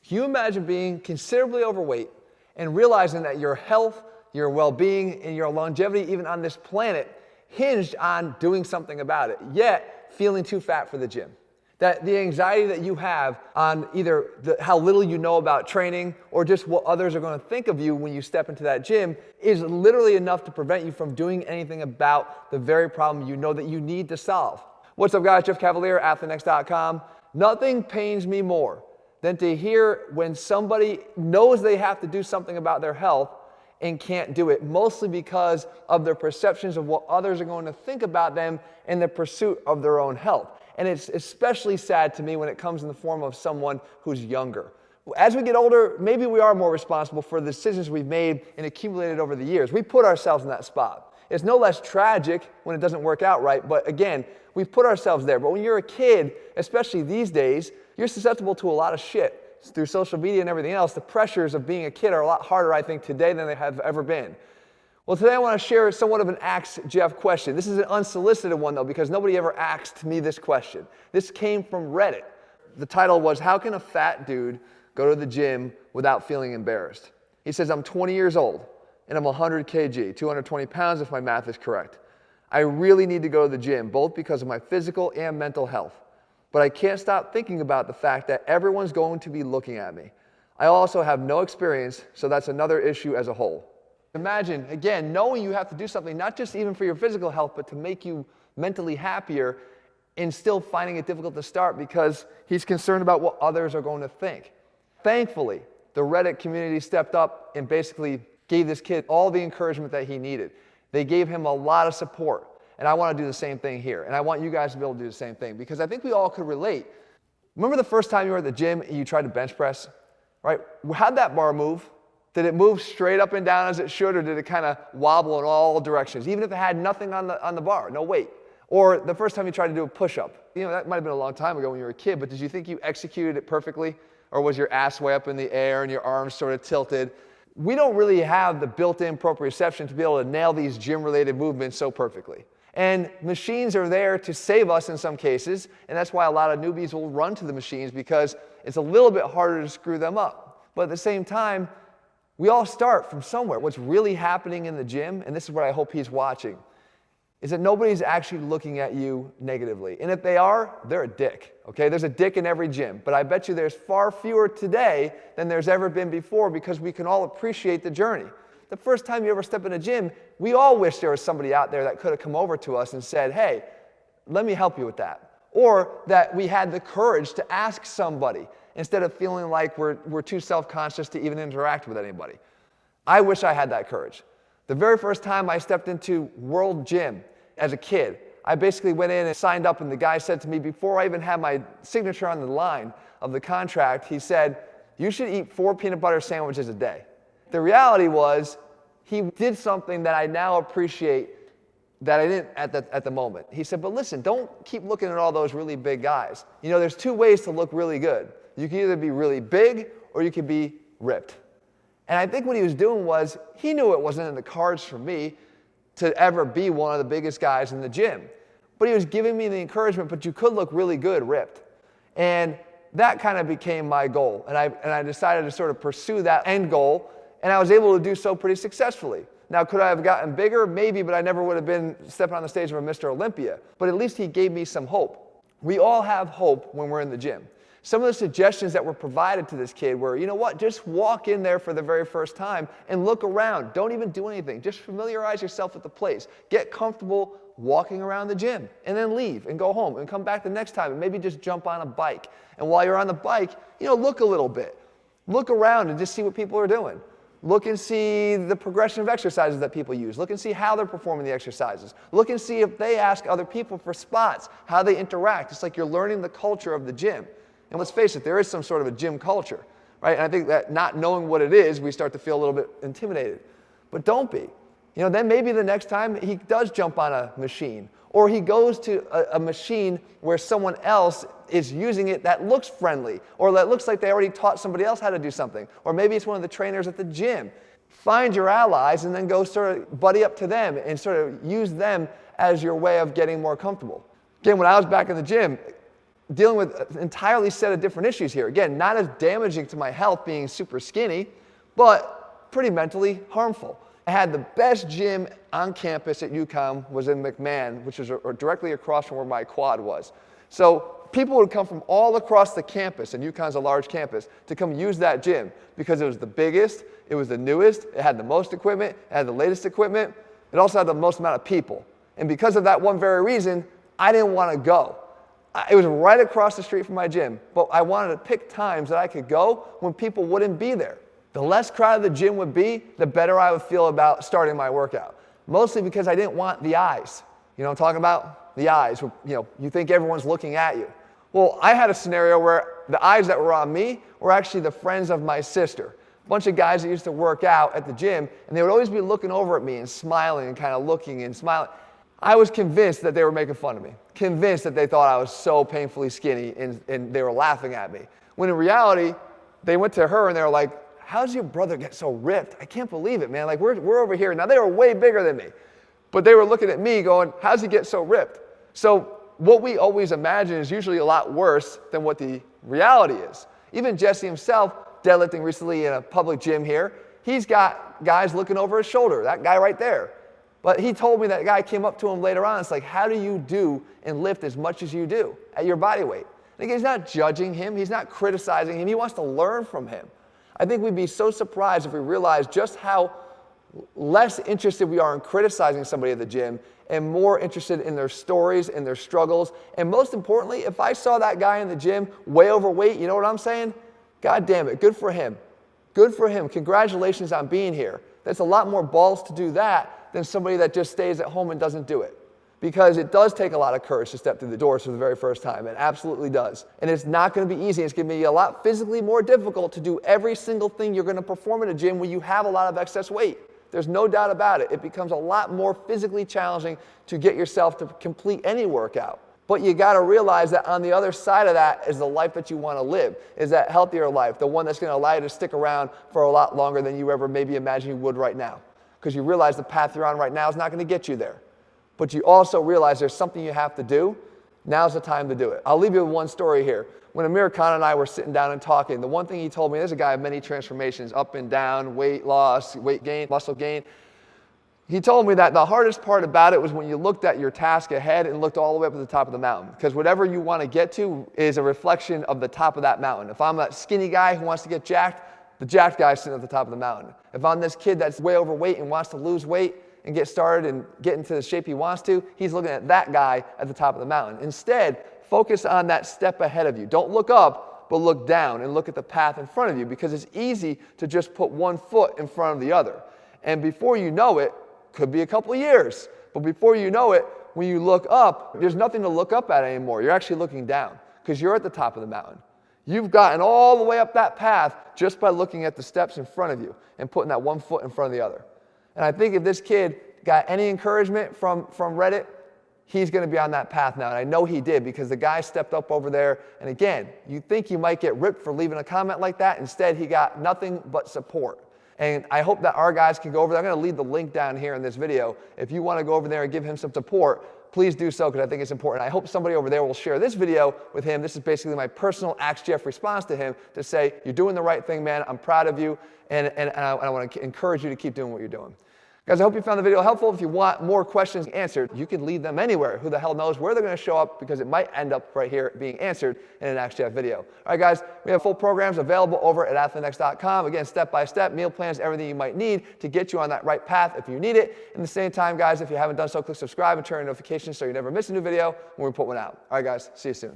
Can you imagine being considerably overweight and realizing that your health, your well-being, and your longevity even on this planet hinged on doing something about it, yet feeling too fat for the gym? That the anxiety that you have on either how little you know about training or just what others are going to think of you when you step into that gym is literally enough to prevent you from doing anything about the very problem you know that you need to solve. What's up, guys? Jeff Cavaliere, ATHLEAN-X.com. Nothing pains me more than to hear when somebody knows they have to do something about their health and can't do it, mostly because of their perceptions of what others are going to think about them in the pursuit of their own health. And it's especially sad to me when it comes in the form of someone who's younger. As we get older, maybe we are more responsible for the decisions we've made and accumulated over the years. We put ourselves in that spot. It's no less tragic when it doesn't work out right, but again, we've put ourselves there. But when you're a kid, especially these days, you're susceptible to a lot of shit. Through social media and everything else, the pressures of being a kid are a lot harder, I think, today than they have ever been. Well, today I want to share somewhat of an Ask Jeff question. This is an unsolicited one, though, because nobody ever asked me this question. This came from Reddit. The title was, "How can a fat dude go to the gym without feeling embarrassed?" He says, "I'm 20 years old, and I'm 100 kg, 220 pounds if my math is correct. I really need to go to the gym, both because of my physical and mental health. But I can't stop thinking about the fact that everyone's going to be looking at me. I also have no experience, so that's another issue as a whole." Imagine, again, knowing you have to do something, not just even for your physical health, but to make you mentally happier, and still finding it difficult to start because he's concerned about what others are going to think. Thankfully, the Reddit community stepped up and basically gave this kid all the encouragement that he needed. They gave him a lot of support. And I want to do the same thing here. And I want you guys to be able to do the same thing because I think we all could relate. Remember the first time you were at the gym and you tried to bench press? Right? How'd that bar move? Did it move straight up and down as it should, or did it kind of wobble in all directions, even if it had nothing on the bar, no weight? Or the first time you tried to do a push-up. You know, that might have been a long time ago when you were a kid, but did you think you executed it perfectly? Or was your ass way up in the air and your arms sort of tilted? We don't really have the built-in proprioception to be able to nail these gym-related movements so perfectly. And machines are there to save us in some cases, and that's why a lot of newbies will run to the machines because it's a little bit harder to screw them up. But at the same time, we all start from somewhere. What's really happening in the gym, and this is what I hope he's watching, is that nobody's actually looking at you negatively. And if they are, they're a dick, okay? There's a dick in every gym, but I bet you there's far fewer today than there's ever been before because we can all appreciate the journey. The first time you ever step in a gym, we all wish there was somebody out there that could have come over to us and said, "Hey, let me help you with that." Or that we had the courage to ask somebody instead of feeling like we're too self-conscious to even interact with anybody. I wish I had that courage. The very first time I stepped into World Gym as a kid, I basically went in and signed up, and the guy said to me, before I even had my signature on the line of the contract, he said, "You should eat 4 peanut butter sandwiches a day." The reality was, he did something that I now appreciate that I didn't at the moment. He said, "But listen, don't keep looking at all those really big guys. You know, there's 2 ways to look really good. You can either be really big or you can be ripped." And I think what he was doing was, he knew it wasn't in the cards for me to ever be one of the biggest guys in the gym. But he was giving me the encouragement, but you could look really good ripped. And that kind of became my goal. And I decided to sort of pursue that end goal, and I was able to do so pretty successfully. Now, could I have gotten bigger? Maybe, but I never would have been stepping on the stage of a Mr. Olympia. But at least he gave me some hope. We all have hope when we're in the gym. Some of the suggestions that were provided to this kid were, you know what, just walk in there for the very first time and look around. Don't even do anything. Just familiarize yourself with the place. Get comfortable walking around the gym, and then leave and go home and come back the next time and maybe just jump on a bike. And while you're on the bike, look a little bit. Look around and just see what people are doing. Look and see the progression of exercises that people use. Look and see how they're performing the exercises. Look and see if they ask other people for spots, how they interact. It's like you're learning the culture of the gym. And let's face it, there is some sort of a gym culture, right? And I think that not knowing what it is, we start to feel a little bit intimidated. But don't be. Then maybe the next time he does jump on a machine, or he goes to a machine where someone else is using it that looks friendly, or that looks like they already taught somebody else how to do something, or maybe it's one of the trainers at the gym. Find your allies and then go sort of buddy up to them and sort of use them as your way of getting more comfortable. Again, when I was back in the gym, dealing with an entirely set of different issues here. Again, not as damaging to my health being super skinny, but pretty mentally harmful. I had the best gym on campus at UConn was in McMahon, which was directly across from where my quad was. So people would come from all across the campus, and UConn's a large campus, to come use that gym because it was the biggest, it was the newest, it had the most equipment, it had the latest equipment, it also had the most amount of people. And because of that one very reason, I didn't want to go. It was right across the street from my gym, but I wanted to pick times that I could go when people wouldn't be there. The less crowded the gym would be, the better I would feel about starting my workout. Mostly because I didn't want the eyes. You know what I'm talking about? The eyes. You think everyone's looking at you. Well, I had a scenario where the eyes that were on me were actually the friends of my sister. A bunch of guys that used to work out at the gym, and they would always be looking over at me and smiling and kind of looking and smiling. I was convinced that they were making fun of me, convinced that they thought I was so painfully skinny, and they were laughing at me. When in reality, they went to her and they were like, "How's your brother get so ripped? I can't believe it, man. Like, we're over here." Now, they were way bigger than me, but they were looking at me going, "How's he get so ripped?" So what we always imagine is usually a lot worse than what the reality is. Even Jesse himself, deadlifting recently in a public gym here, he's got guys looking over his shoulder, that guy right there. But he told me that guy came up to him later on. It's like, how do you do and lift as much as you do at your body weight? And again, he's not judging him. He's not criticizing him. He wants to learn from him. I think we'd be so surprised if we realized just how less interested we are in criticizing somebody at the gym and more interested in their stories and their struggles. And most importantly, if I saw that guy in the gym way overweight, you know what I'm saying? God damn it, good for him. Good for him. Congratulations on being here. That's a lot more balls to do that than somebody that just stays at home and doesn't do it. Because it does take a lot of courage to step through the doors for the very first time. It absolutely does. And it's not going to be easy. It's going to be a lot physically more difficult to do every single thing you're going to perform in a gym where you have a lot of excess weight. There's no doubt about it. It becomes a lot more physically challenging to get yourself to complete any workout. But you got to realize that on the other side of that is the life that you want to live, is that healthier life, the one that's going to allow you to stick around for a lot longer than you ever maybe imagine you would right now. Because you realize the path you're on right now is not going to get you there. But you also realize there's something you have to do. Now's the time to do it. I'll leave you with one story here. When Amir Khan and I were sitting down and talking, the one thing he told me, there's a guy of many transformations, up and down, weight loss, weight gain, muscle gain. He told me that the hardest part about it was when you looked at your task ahead and looked all the way up to the top of the mountain. Because whatever you want to get to is a reflection of the top of that mountain. If I'm that skinny guy who wants to get jacked, the jacked guy's sitting at the top of the mountain. If I'm this kid that's way overweight and wants to lose weight and get started and get into the shape he wants to, he's looking at that guy at the top of the mountain. Instead, focus on that step ahead of you. Don't look up, but look down and look at the path in front of you, because it's easy to just put one foot in front of the other. And before you know it, could be a couple of years, but before you know it, when you look up, there's nothing to look up at anymore. You're actually looking down because you're at the top of the mountain. You've gotten all the way up that path just by looking at the steps in front of you and putting that one foot in front of the other. And I think if this kid got any encouragement from Reddit, he's going to be on that path now. And I know he did, because the guy stepped up over there. And again, you think you might get ripped for leaving a comment like that. Instead, he got nothing but support. And I hope that our guys can go over there. I'm going to leave the link down here in this video. If you want to go over there and give him some support, please do so, because I think it's important. I hope somebody over there will share this video with him. This is basically my personal Ask Jeff response to him to say, you're doing the right thing, man. I'm proud of you. And I want to encourage you to keep doing what you're doing. Guys, I hope you found the video helpful. If you want more questions answered, you can leave them anywhere. Who the hell knows where they're going to show up, because it might end up right here being answered in an Ask Jeff video. All right, guys, we have full programs available over at ATHLEAN-X.com. Again, step-by-step, meal plans, everything you might need to get you on that right path if you need it. At the same time, guys, if you haven't done so, click subscribe and turn on notifications so you never miss a new video when we put one out. All right, guys, see you soon.